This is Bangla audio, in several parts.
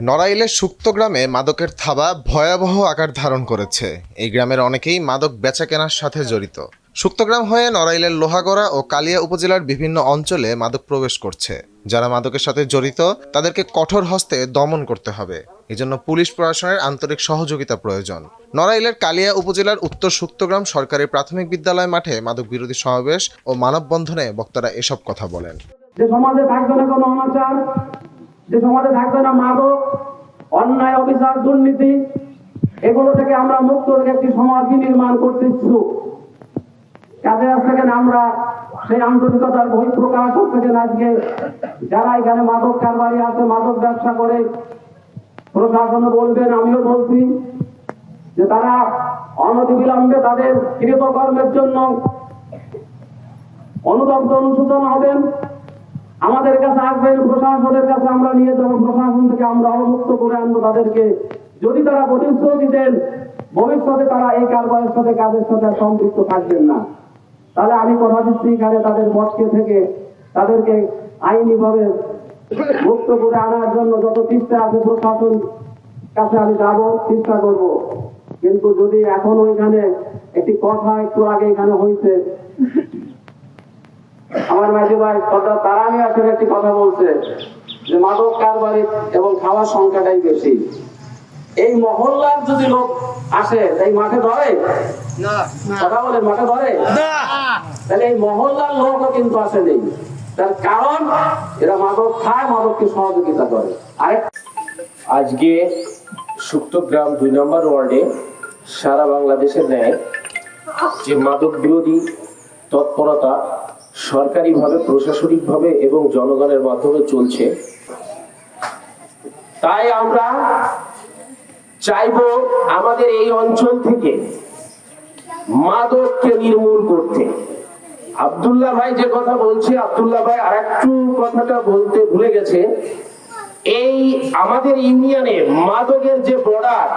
নড়াইলের সুক্ত গ্রামে মাদকের থাবা ভয়াবহ আকার ধারণ করেছে। এই গ্রামের অনেকেই মাদক বেচাকেনার সাথে জড়িত। সুক্তগ্রাম হয়ে নড়াইলের লোহাগড়া ও কালিয়া উপজেলার বিভিন্ন অঞ্চলে মাদক প্রবেশ করছে। যারা মাদকের সাথে জড়িত তাদেরকে কঠোর হস্তে দমন করতে হবে। এজন্য পুলিশ প্রশাসনের আন্তরিক সহযোগিতা প্রয়োজন। নড়াইলের কালিয়া উপজেলার উত্তর সুক্তগ্রাম সরকারি প্রাথমিক বিদ্যালয় মাঠে মাদক বিরোধী সমাবেশ ও মানববন্ধনে বক্তারা এসব কথা বলেন। যে সমাজে থাকবে না কোনো অনাচার, যে সমাজে থাকবে না মাদক, অন্যায়, অবিচার, দুর্নীতি, এগুলো থেকে আমরা মুক্ত একটি সমাজ নির্মাণ করতে ইচ্ছুক। কাজে আজ থেকে আমরা সেই আন্তরিকতার বহিঃপ্রকাশ থেকে আজকে যারা এখানে মাদক কারবারি আছে, মাদক ব্যবসা করে, প্রশাসন বলবেন, আমিও বলছি যে তারা অনতিবিলম্বে তাদের কৃতকর্মের জন্য অনুতপ্ত অনুশোচনা হবেন, আমাদের কাছে আসবেন, প্রশাসনের কাছে আমরা নিয়ে যাবো, প্রশাসন থেকে আমরা অবমুক্ত করে আনবো তাদেরকে। যদি তারা প্রতিশ্রুতি দেন ভবিষ্যতে তারা এই কারবারের সাথে কাজের সাথে সম্পৃক্ত থাকবেন না, তাহলে আমি কথা দিচ্ছি এখানে তাদের পক্ষে থেকে তাদেরকে আইনিভাবে মুক্ত করে আনার জন্য যত চেষ্টা আছে প্রশাসন কাছে আমি যাব, চেষ্টা করব। কিন্তু যদি এখন ওইখানে একটি কথা একটু আগে এখানে হয়েছে, আমার মাঝি ভাই সর্দার তারানি আসলে একটি কথা বলছে যে মাদক কারবারি এবং খাওয়ার সংখ্যাটাই বেশি। এই মহল্লার যদি লোক আসে এই মাঠে ধরে না, কথা বলে মাঠে ধরে না, তাহলে এই মহল্লার লোকও কিন্তু আসে নেই। তার কারণ এরা মাদক খায়, মাদককে সহযোগিতা করে। আজকে সুক্তগ্রাম 2 নম্বর ওয়ার্ডে সারা বাংলাদেশের ন্যায় যে মাদক বিরোধী তৎপরতা সরকারিভাবে, প্রশাসনিকভাবে এবং জনগণের মাধ্যমে চলছে, তাই আমরা চাইবো আমাদের এই অঞ্চল থেকে মাদককে নির্মূল করতে। আব্দুল্লাহ ভাই যে কথা বলছে, আব্দুল্লাহ ভাই আরেকটু কথাটা বলতে ভুলে গেছে। এই আমাদের ইউনিয়নে মাদকের যে বর্ডার,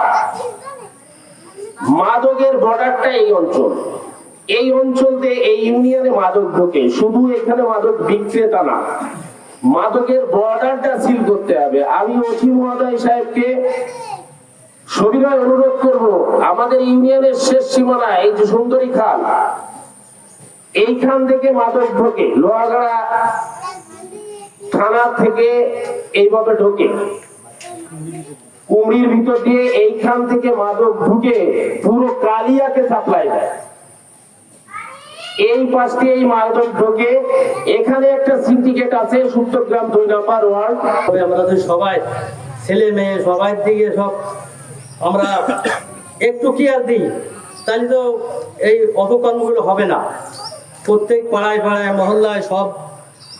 মাদকের বর্ডারটা এই অঞ্চল, এই অঞ্চলতে এই ইউনিয়নে মাদক ঢোকে। শুধু এখানে মাদক বিক্রেতা না, মাদকের বর্ডারটা সিল করতে হবে। আমি ওসি মহোদয় সাহেবকে সবিনয় অনুরোধ করব, আমাদের ইউনিয়নের শেষ সীমানা এই যে সুন্দরী খাল, এইখান থেকে মাদক ঢোকে, লোহাগড়া থানা থেকে এইভাবে ঢোকে, কুমড়ির ভিতর দিয়ে এইখান থেকে মাদক ঢুকে পুরো কালিয়াকে সাপ্লাই দেয়। এই পাশে এই মাদক ঢোকে। এখানে একটা সিন্ডিকেট আছে সুক্তগ্রাম 2 নম্বর ওয়ার্ড। আমরা সবাই ছেলে মেয়ে সবাই দিকে সব আমরা একটু কেয়ার দিই, তাহলে তো এই অপকর্মগুলো হবে না। প্রত্যেক পাড়ায় পাড়ায় মহল্লায়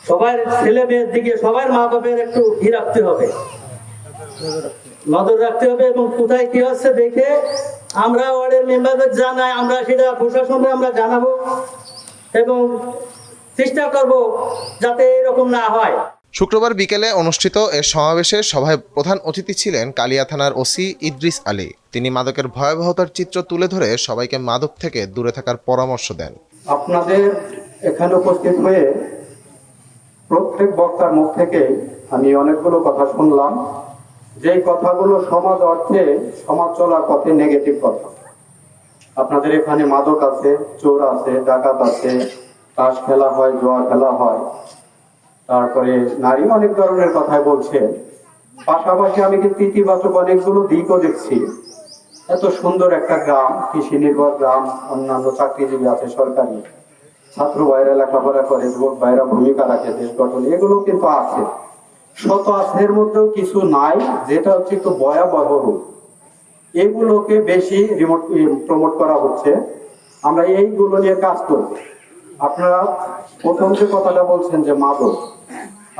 সবার ছেলে মেয়ের দিকে সবার মা বাপের একটু রাখতে হবে, নজর রাখতে হবে। এবং কোথায় কি হচ্ছে দেখে আমরা ওয়ার্ডের মেম্বারদের জানাই, আমরা সেটা প্রশাসনকে আমরা জানাবো এবং চেষ্টা করব যাতে এরকম না হয়। শুক্রবার বিকেলে অনুষ্ঠিত এ সমাবেশে সভায় প্রধান অতিথি ছিলেন কালিয়া থানার ওসি ইদ্রিস আলী। তিনি মাদকের ভয়াবহতার চিত্র তুলে ধরে সবাইকে মাদক থেকে দূরে থাকার পরামর্শ দেন। আপনাদের এখানে উপস্থিত হয়ে প্রত্যেক বক্তার মুখ থেকে আমি অনেকগুলো কথা শুনলাম, যেই কথাগুলো সমাজ অর্থে সমাজ চলার পথে নেগেটিভ কথা। আপনাদের এখানে মাদক আছে, চোর আছে, ডাকাত আছে, তাস খেলা হয়, জুয়া খেলা হয়, তারপরে নারী অনেক ধরনের কথাই বলছে। পাশাপাশি আমি কিন্তু ইতিবাচক অনেকগুলো দিকও দেখছি। এত সুন্দর একটা গ্রাম, কৃষি নির্ভর গ্রাম, অন্যান্য চাকরিজীবী আছে সরকারি, ছাত্র ভাইরা লেখাপড়া করে, যুবক ভাইরা ভূমিকা রাখে দেশ গঠন, এগুলো কিন্তু আছে। শত আছে, এর মধ্যেও কিছু নাই যেটা হচ্ছে একটু ভয়াবহ রূপ। এগুলোকে বেশি প্রমোট করা হচ্ছে। আমরা এইগুলো নিয়ে কাজ করব। আপনারা প্রথম যে কথাটা বলছেন যে মাদক,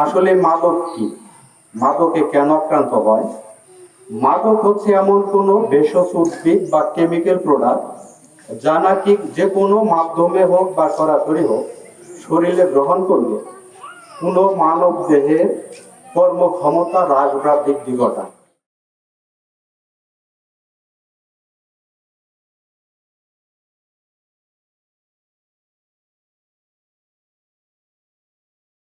আসলে মাদক কি, মাদকে কেন আক্রান্ত হয়? মাদক হচ্ছে এমন কোনো ভেষজ উদ্ভিদ বা কেমিক্যাল প্রোডাক্ট যা নাকি যে কোনো মাধ্যমে হোক বা সরাসরি হোক শরীরে গ্রহণ করলে কোনো মানব দেহের কর্মক্ষমতা হ্রাস বা বৃদ্ধি ঘটায়।